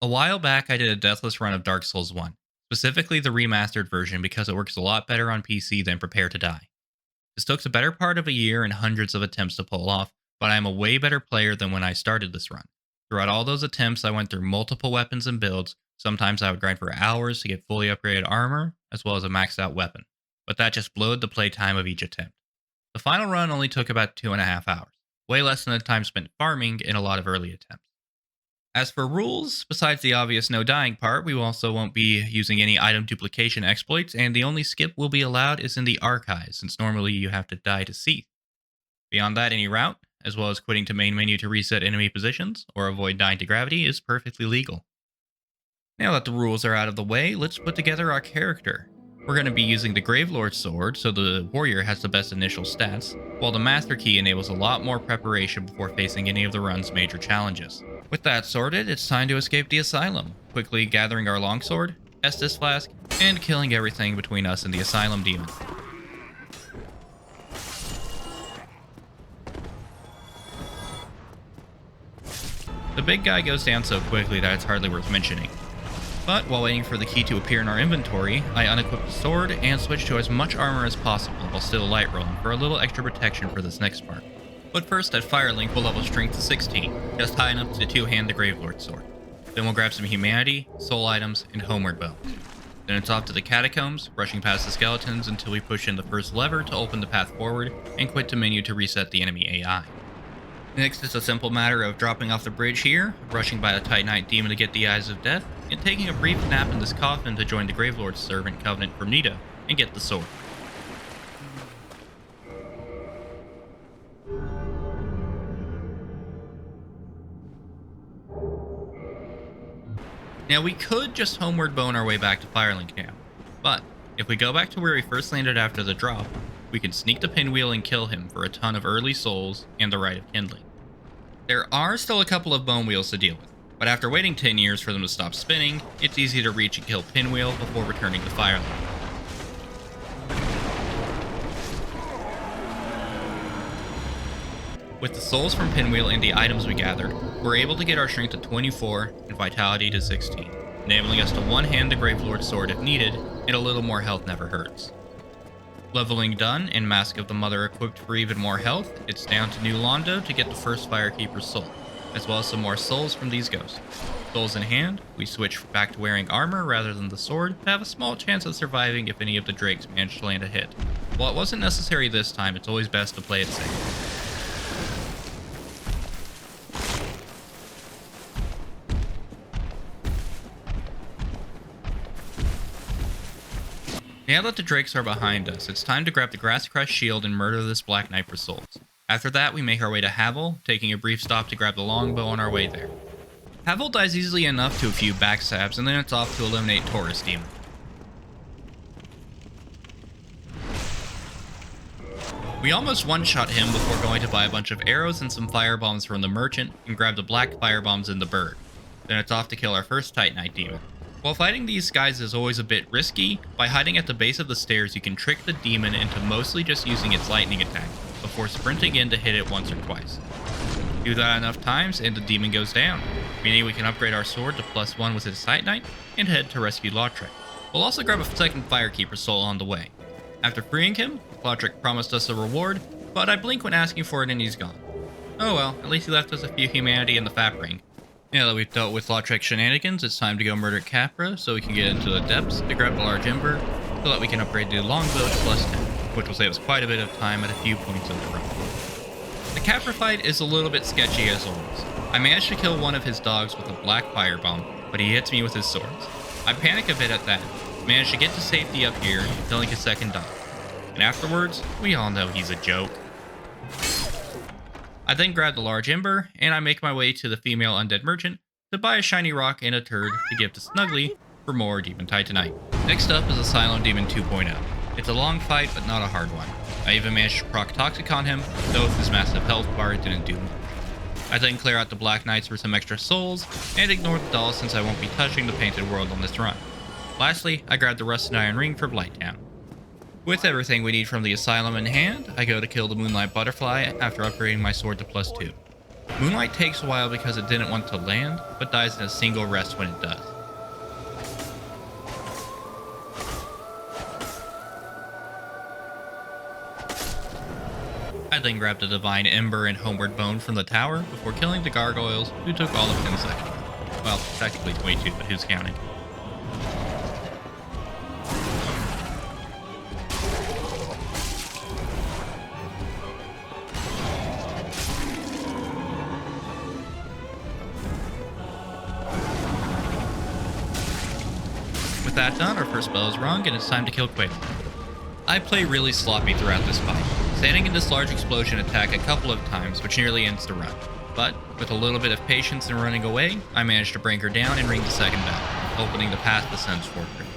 A while back, I did a Deathless run of Dark Souls 1, specifically the remastered version because it works a lot better on PC than Prepare to Die. This took the better part of a year and hundreds of attempts to pull off, but I am a way better player than when I started this run. Throughout all those attempts, I went through multiple weapons and builds. Sometimes I would grind for hours to get fully upgraded armor, as well as a maxed out weapon, but that just blowed the playtime of each attempt. The final run only took about 2.5 hours, way less than the time spent farming in a lot of early attempts. As for rules, besides the obvious no dying part, we also won't be using any item duplication exploits, and the only skip will be allowed is in the archives, since normally you have to die to Seath. Beyond that, any route, as well as quitting to main menu to reset enemy positions, or avoid dying to gravity, is perfectly legal. Now that the rules are out of the way, let's put together our character. We're going to be using the Gravelord's sword, so the warrior has the best initial stats, while the Master Key enables a lot more preparation before facing any of the run's major challenges. With that sorted, it's time to escape the asylum, quickly gathering our longsword, Estus flask, and killing everything between us and the asylum demon. The big guy goes down so quickly that it's hardly worth mentioning. But while waiting for the key to appear in our inventory, I unequip the sword and switch to as much armor as possible while still light rolling for a little extra protection for this next part. But first, at Firelink, we'll level strength to 16, just high enough to two-hand the Gravelord's sword. Then we'll grab some humanity, soul items, and homeward bones. Then it's off to the Catacombs, rushing past the skeletons until we push in the first lever to open the path forward, and quit to menu to reset the enemy AI. Next, it's a simple matter of dropping off the bridge here, rushing by the Titanite demon to get the Eyes of Death, and taking a brief nap in this coffin to join the Gravelord's servant Covenant from Nita, and get the sword. Now we could just homeward bone our way back to Firelink now, but if we go back to where we first landed after the drop, we can sneak the pinwheel and kill him for a ton of early souls and the Rite of Kindling. There are still a couple of bone wheels to deal with, but after waiting 10 years for them to stop spinning, it's easy to reach and kill Pinwheel before returning to Firelink. With the souls from Pinwheel and the items we gathered, we're able to get our strength to 24 and vitality to 16, enabling us to one-hand the Gravelord's sword if needed, and a little more health never hurts. Leveling done and Mask of the Mother equipped for even more health, it's down to New Londo to get the first Firekeeper's soul, as well as some more souls from these ghosts. Souls in hand, we switch back to wearing armor rather than the sword to have a small chance of surviving if any of the drakes manage to land a hit. While it wasn't necessary this time, it's always best to play it safe. Now that the drakes are behind us, it's time to grab the Grass-Crest shield and murder this Black Knight for souls. After that, we make our way to Havel, taking a brief stop to grab the longbow on our way there. Havel dies easily enough to a few backstabs, and then it's off to eliminate Taurus Demon. We almost one-shot him before going to buy a bunch of arrows and some firebombs from the merchant, and grab the black firebombs in the bird. Then it's off to kill our first Titanite Demon. While fighting these guys is always a bit risky, by hiding at the base of the stairs you can trick the demon into mostly just using its lightning attack, before sprinting in to hit it once or twice. Do that enough times and the demon goes down, meaning we can upgrade our sword to +1 with his Titanite and head to rescue Lautrec. We'll also grab a second Firekeeper soul on the way. After freeing him, Lautrec promised us a reward, but I blink when asking for it and he's gone. Oh well, at least he left us a few humanity in the Fap Ring. Now that we've dealt with Lautrec's shenanigans, it's time to go murder Capra so we can get into the depths to grab the large ember so that we can upgrade the longbow to +10, which will save us quite a bit of time at a few points in the run. The Capra fight is a little bit sketchy as always. I managed to kill one of his dogs with a black firebomb, but he hits me with his swords. I panic a bit at that, managed to get to safety up here, killing his second dog. And afterwards, we all know he's a joke. I then grab the large ember, and I make my way to the female undead merchant to buy a shiny rock and a turd to give to Snuggly for more Demon Titanite. Next up is Asylum Demon 2.0. It's a long fight, but not a hard one. I even managed to proc Toxic on him, though with his massive health bar didn't do much. I then clear out the Black Knights for some extra souls, and ignore the dolls since I won't be touching the Painted World on this run. Lastly, I grab the Rusted Iron Ring for Blighttown. With everything we need from the Asylum in hand, I go to kill the Moonlight Butterfly after upgrading my sword to +2. Moonlight takes a while because it didn't want to land, but dies in a single rest when it does. I then grabbed a Divine Ember and Homeward Bone from the tower before killing the gargoyles, who took all of 10 seconds. Well, technically 22, but who's counting? With that done, our first bell is rung and it's time to kill Quelaag. I play really sloppy throughout this fight, standing in this large explosion attack a couple of times, which nearly ends the run. But, with a little bit of patience and running away, I managed to bring her down and ring the second bell, opening the path to Sen's fortress.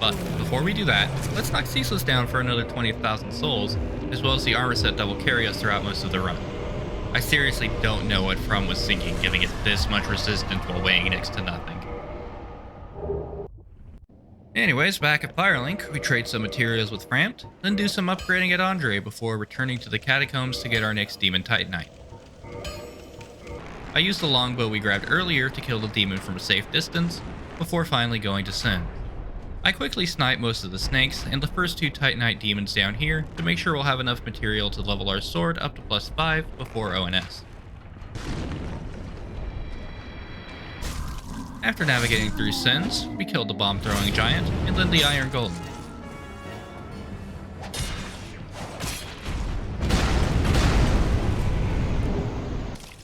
But, before we do that, let's knock Ceaseless down for another 20,000 souls, as well as the armor set that will carry us throughout most of the run. I seriously don't know what From was thinking, giving it this much resistance while weighing next to nothing. Anyways, back at Firelink, we trade some materials with Framped, then do some upgrading at Andre before returning to the Catacombs to get our next Demon Titanite. I used the longbow we grabbed earlier to kill the demon from a safe distance, before finally going to Sen. I quickly snipe most of the snakes and the first 2 Titanite demons down here to make sure we'll have enough material to level our sword up to +5 before ONS. After navigating through Sen's, we killed the bomb-throwing giant, and then the iron golem.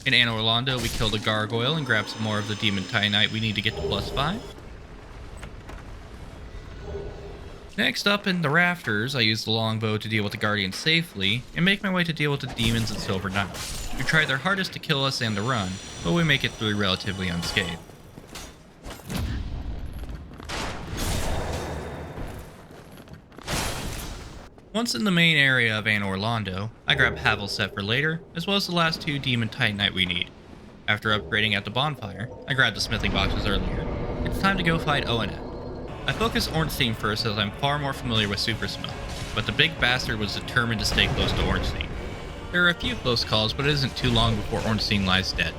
In Anor Londo, we killed a gargoyle and grabbed some more of the demon titanite we need to get to +5. Next up in the rafters, I used the longbow to deal with the guardians safely, and make my way to deal with the demons and silver knights, who try their hardest to kill us and to run, but we make it through relatively unscathed. Once in the main area of Anor Londo, I grab Havel's set for later, as well as the last 2 demon titanite we need. After upgrading at the bonfire, I grabbed the smithing boxes earlier. It's time to go fight ONS. I focus Ornstein first as I'm far more familiar with Super Smell, but the big bastard was determined to stay close to Ornstein. There are a few close calls, but it isn't too long before Ornstein lies dead.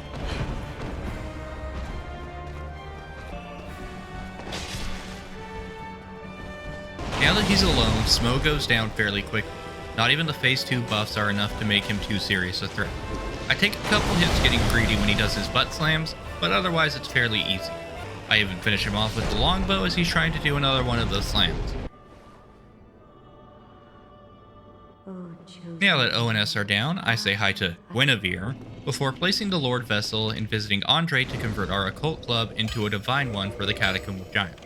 Now that he's alone, Smo goes down fairly quickly. Not even the phase 2 buffs are enough to make him too serious a threat. I take a couple hits getting greedy when he does his butt slams, but otherwise it's fairly easy. I even finish him off with the longbow as he's trying to do another one of those slams. Now that ONS are down, I say hi to Guinevere, before placing the Lord Vessel and visiting Andre to convert our occult club into a divine one for the Catacomb Giant.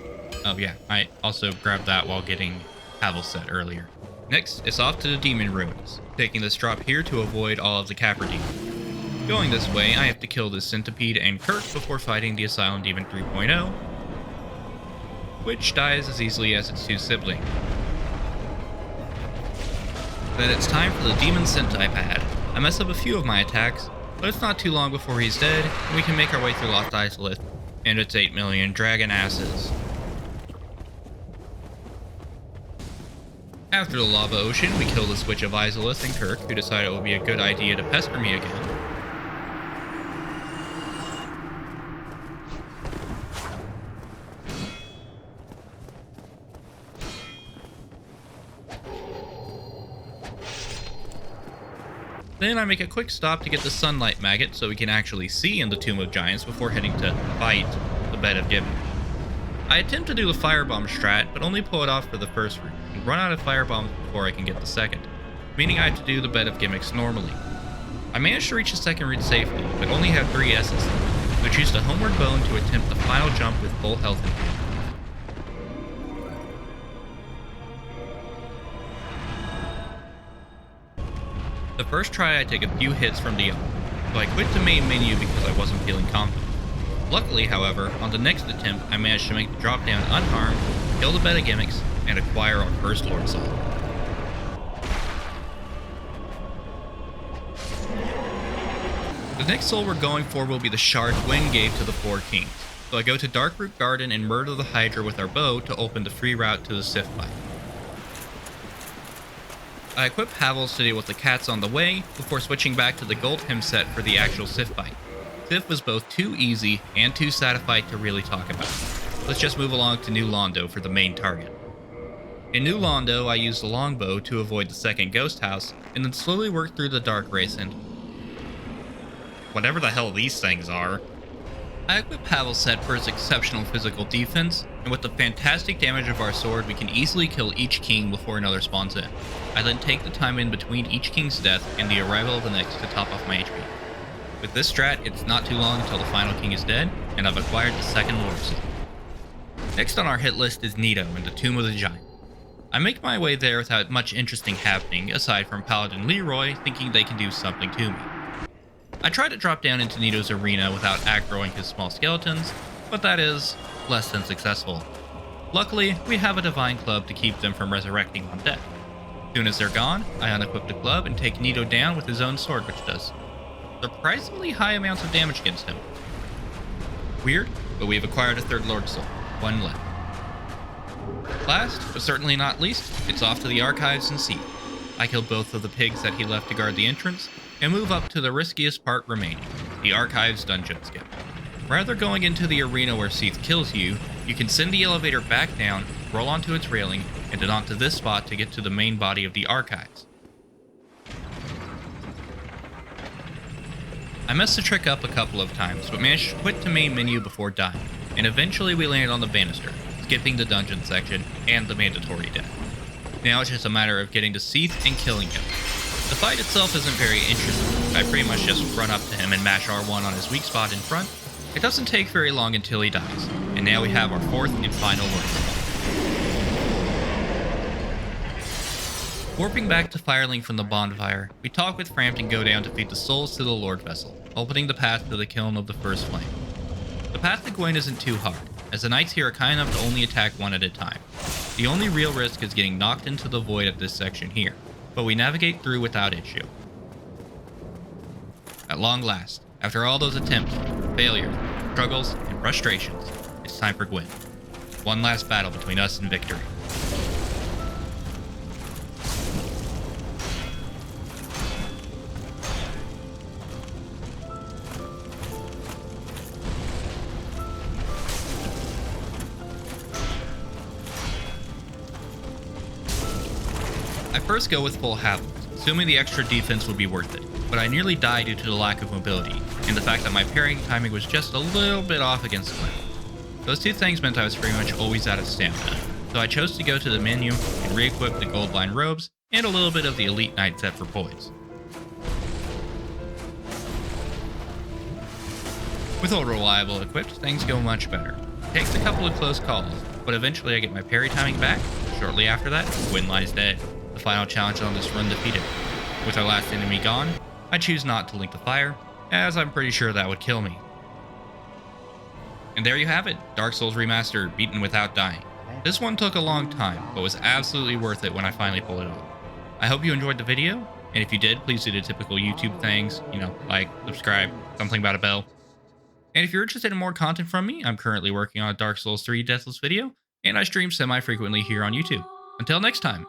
Oh yeah, I also grabbed that while getting Havel's set earlier. Next, it's off to the Demon Ruins, taking this drop here to avoid all of the Capra demons. Going this way, I have to kill the Centipede and Kirk before fighting the Asylum Demon 3.0, which dies as easily as its 2 siblings. Then it's time for the Demon Sentai pad. I mess up a few of my attacks, but it's not too long before he's dead, and we can make our way through Lost Izalith and its 8 million dragon asses. After the lava ocean, we kill the switch of Izalith and Kirk, who decided it would be a good idea to pester me again. Then I make a quick stop to get the sunlight maggot so we can actually see in the Tomb of Giants before heading to fight the Bed of Gimmicks. I attempt to do the firebomb strat, but only pull it off for the first route, and run out of firebombs before I can get the second, meaning I have to do the Bed of Gimmicks normally. I managed to reach the second route safely, but only have 3 S's, so choose the Homeward Bone to attempt the final jump with full health in hand. The first try I take a few hits from the other, so I quit the main menu because I wasn't feeling confident. Luckily, however, on the next attempt I managed to make the drop down unharmed, kill the Bed of Gimmicks, and acquire our first Lord Soul. The next soul we're going for will be the shard Gwyn gave to the 4 kings, so I go to Darkroot Garden and murder the Hydra with our bow to open the free route to the Sith fight. I equip Havels to deal with the cats on the way, before switching back to the gold hymn set for the actual Sith fight. Sith was both too easy and too sad a fight to really talk about. Let's just move along to New Londo for the main target. In New Londo, I used the longbow to avoid the second ghost house, and then slowly worked through the dark race and whatever the hell these things are. I equip Havel's set for its exceptional physical defense, and with the fantastic damage of our sword, we can easily kill each king before another spawns in. I then take the time in between each king's death and the arrival of the next to top off my HP. With this strat, it's not too long until the final king is dead, and I've acquired the second Lord Soul. Next on our hit list is Nito and the Tomb of the Giant. I make my way there without much interesting happening, aside from Paladin Leroy thinking they can do something to me. I try to drop down into Nito's arena without aggroing his small skeletons, but that is less than successful. Luckily, we have a divine club to keep them from resurrecting on death. Soon as they're gone, I unequip the club and take Nito down with his own sword, which does surprisingly high amounts of damage against him. Weird, but we've acquired a third Lord Soul, one left. Last, but certainly not least, it's off to the archives and Seath. I killed both of the pigs that he left to guard the entrance, and move up to the riskiest part remaining, the archives dungeon skip. Rather going into the arena where Seath kills you, you can send the elevator back down, roll onto its railing, and then onto this spot to get to the main body of the archives. I messed the trick up a couple of times, but managed to quit to main menu before dying, and eventually we landed on the banister, skipping the dungeon section and the mandatory death. Now it's just a matter of getting to Seath and killing him. The fight itself isn't very interesting. I pretty much just run up to him and mash R1 on his weak spot in front. It doesn't take very long until he dies, and now we have our fourth and final Lord Soul. Warping back to Firelink from the bonfire, we talk with Frampt and go down to feed the souls to the Lord Vessel, opening the path to the kiln of the first flame. The path to Gwyn isn't too hard, as the knights here are kind enough to only attack one at a time. The only real risk is getting knocked into the void at this section here, but we navigate through without issue. At long last, after all those attempts, failures, struggles, and frustrations, it's time for Gwyn. One last battle between us and victory. I first go with full Havels, assuming the extra defense would be worth it, but I nearly died due to the lack of mobility, and the fact that my parrying timing was just a little bit off against Gwyn. Those two things meant I was pretty much always out of stamina, so I chose to go to the menu and re-equip the gold line robes and a little bit of the elite knight set for poise. With all reliable equipped, things go much better. It takes a couple of close calls, but eventually I get my parry timing back. Shortly after that, Gwyn lies dead. The final challenge on this run defeated. With our last enemy gone, I choose not to link the fire, as I'm pretty sure that would kill me. And there you have it, Dark Souls Remastered, beaten without dying. This one took a long time, but was absolutely worth it when I finally pulled it off. I hope you enjoyed the video, and if you did, please do the typical YouTube things, like, subscribe, something about a bell. And if you're interested in more content from me, I'm currently working on a Dark Souls 3 Deathless video, and I stream semi-frequently here on YouTube. Until next time.